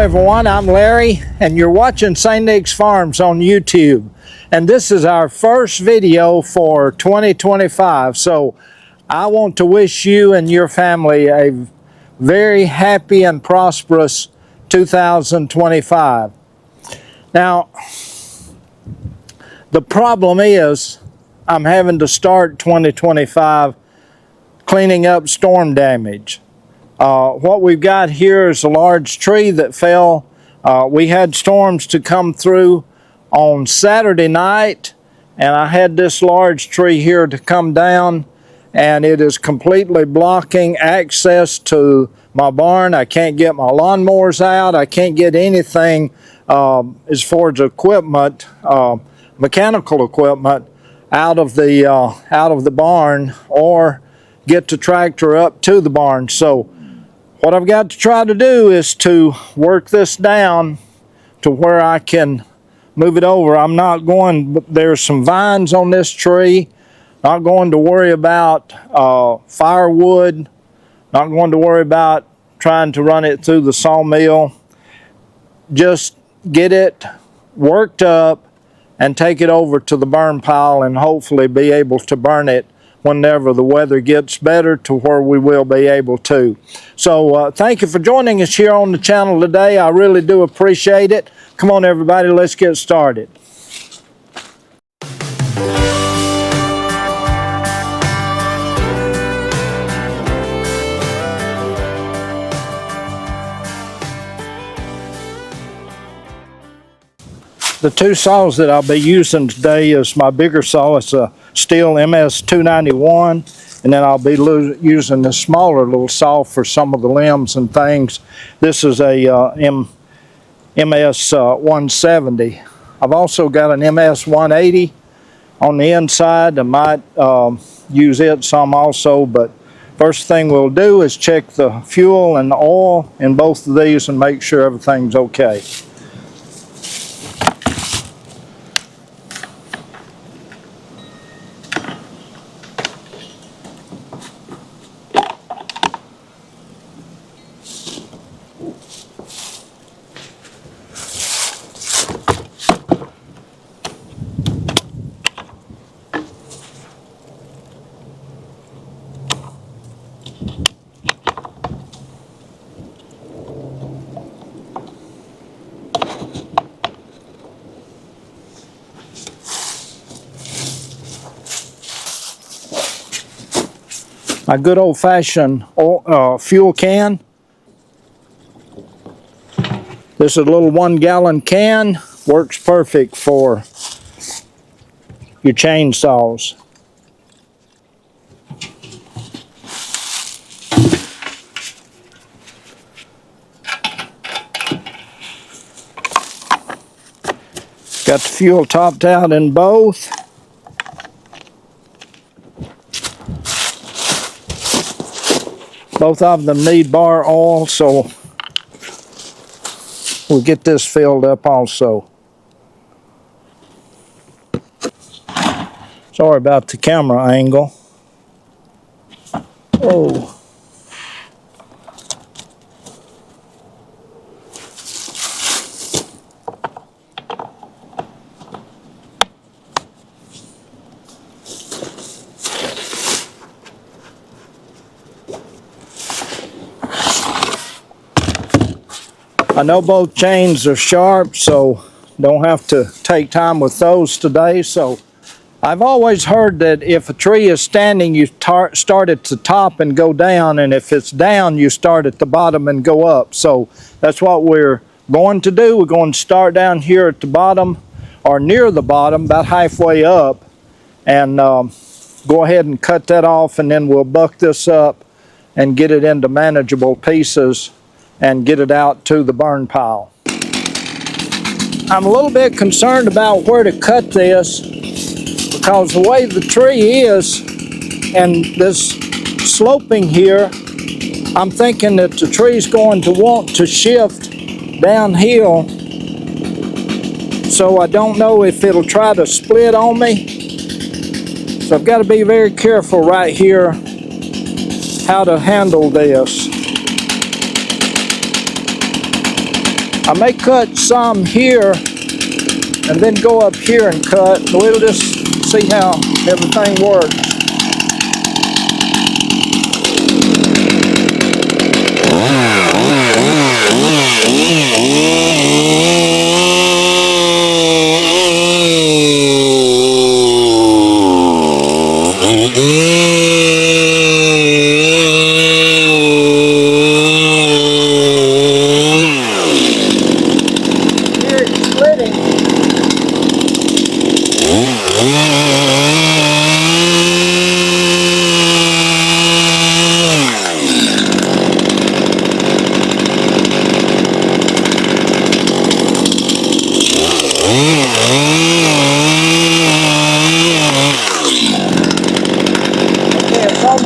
everyone, I'm Larry and you're watching St. Nick's Farms on YouTube, and this is our first video for 2025. So I want to wish you and your family a very happy and prosperous 2025. Now, the problem is I'm having to start 2025 cleaning up storm damage. What we've got here is a large tree that fell. We had storms to come through on Saturday night, and I had this large tree here to come down, and it is completely blocking access to my barn. I can't get my lawnmowers out. I can't get anything as far as equipment, mechanical equipment, out of the barn, or get the tractor up to the barn. So what I've got to try to do is to work this down to where I can move it over. I'm not going, there's some vines on this tree, not going to worry about firewood, not going to worry about trying to run it through the sawmill. Just get it worked up and take it over to the burn pile and hopefully be able to burn it whenever the weather gets better, to where we will be able to. So thank you for joining us here on the channel today. I really do appreciate it. Come on everybody, let's get started. The two saws that I'll be using today is my bigger saw. It's a Stihl MS 291, and then I'll be using this smaller little saw for some of the limbs and things. This is a MS 170. I've also got an MS 180 on the inside. I might use it some also, but first thing we'll do is check the fuel and the oil in both of these and make sure everything's okay. My good old-fashioned fuel can. This is a little 1-gallon can. Works perfect for your chainsaws. Got the fuel topped out in both. Both of them need bar oil, so we'll get this filled up also. Sorry about the camera angle. Oh. I know both chains are sharp, so don't have to take time with those today. So I've always heard that if a tree is standing, you start at the top and go down, and if it's down, you start at the bottom and go up. So that's what we're going to do. We're going to start down here at the bottom, or near the bottom, about halfway up, and go ahead and cut that off, and then we'll buck this up and get it into manageable pieces and get it out to the burn pile. I'm a little bit concerned about where to cut this, because the way the tree is and this sloping here, I'm thinking that the tree's going to want to shift downhill, so I don't know if it'll try to split on me. So I've got to be very careful right here how to handle this. I may cut some here and then go up here and cut. We'll just see how everything works.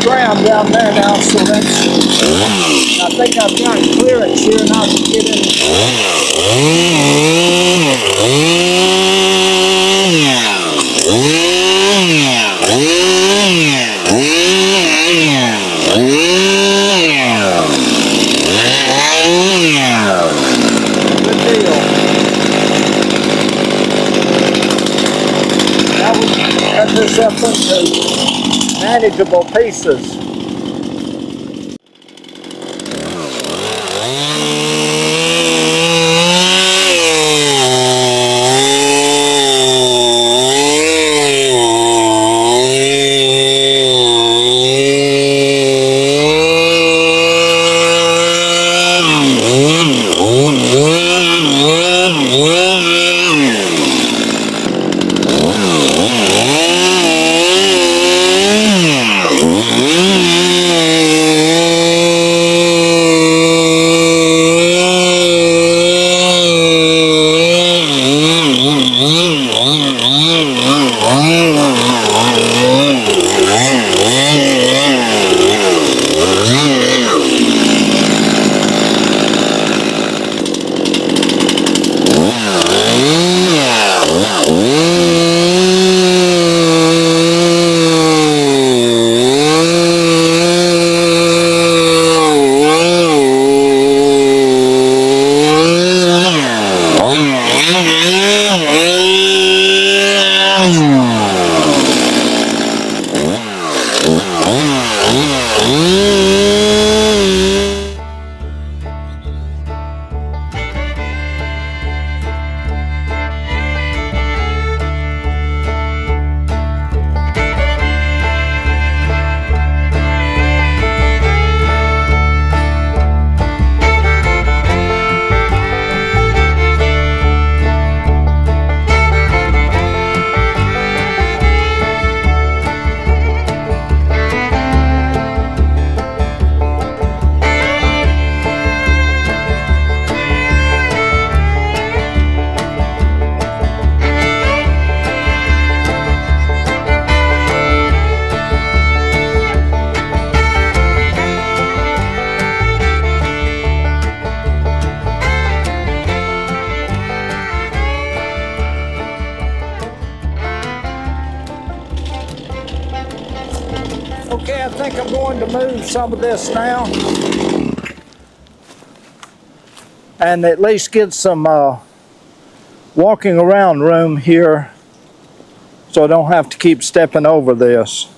Ground down there now, so that's, I think I've got clearance here and I can get in. Good deal. Now we can cut this up into manageable pieces. Okay, I think I'm going to move some of this now and at least get some walking around room here so I don't have to keep stepping over this.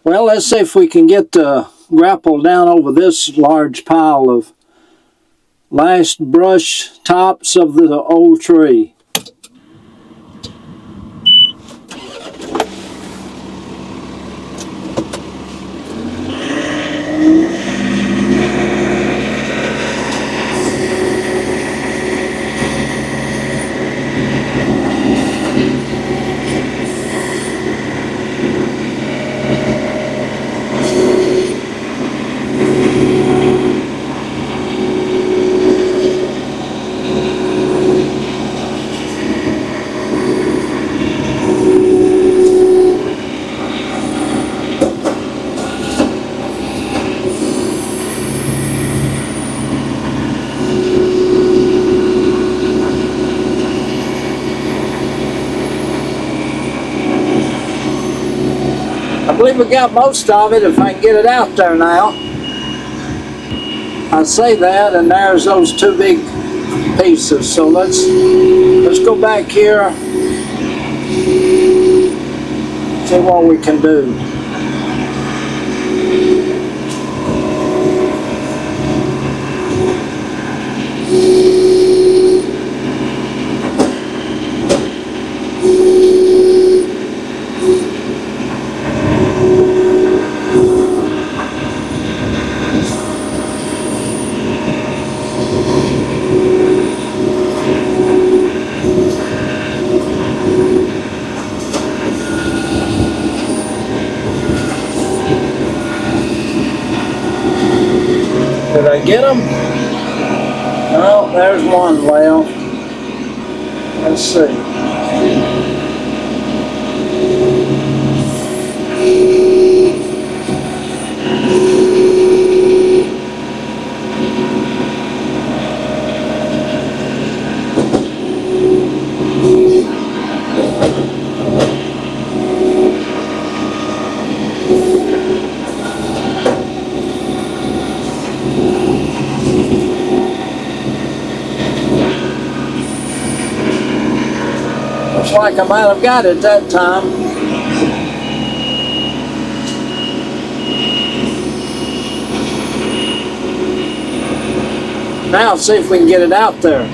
Well, let's see if we can get the grapple down over this large pile of last brush tops of the old tree. I believe we got most of it if I can get it out there now. I say that, and there's those two big pieces. So let's go back here, see what we can do. Did I get them? Oh, there's one left. Let's see. Looks like I might have got it that time. Now see if we can get it out there.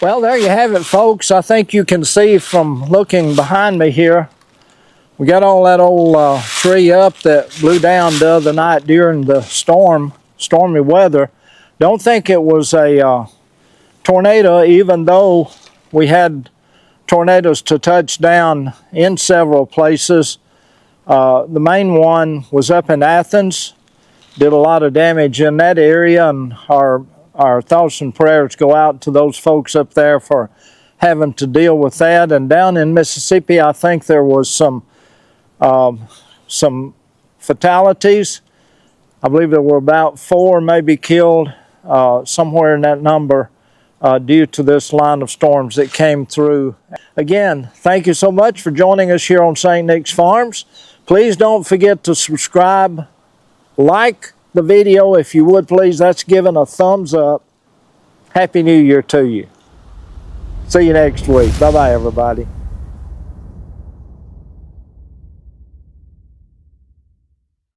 Well, there you have it, folks. I think you can see from looking behind me here, we got all that old tree up that blew down the other night during the stormy weather. Don't think it was a tornado, even though we had tornadoes to touch down in several places. The main one was up in Athens, did a lot of damage in that area, and our thoughts and prayers go out to those folks up there for having to deal with that. And down in Mississippi, I think there was some fatalities. I believe there were about 4 maybe killed, somewhere in that number, due to this line of storms that came through. Again, thank you so much for joining us here on St. Nick's Farms. Please don't forget to subscribe, like the video if you would please. That's giving a thumbs up. Happy New Year to you. See you next week. Bye-bye, everybody.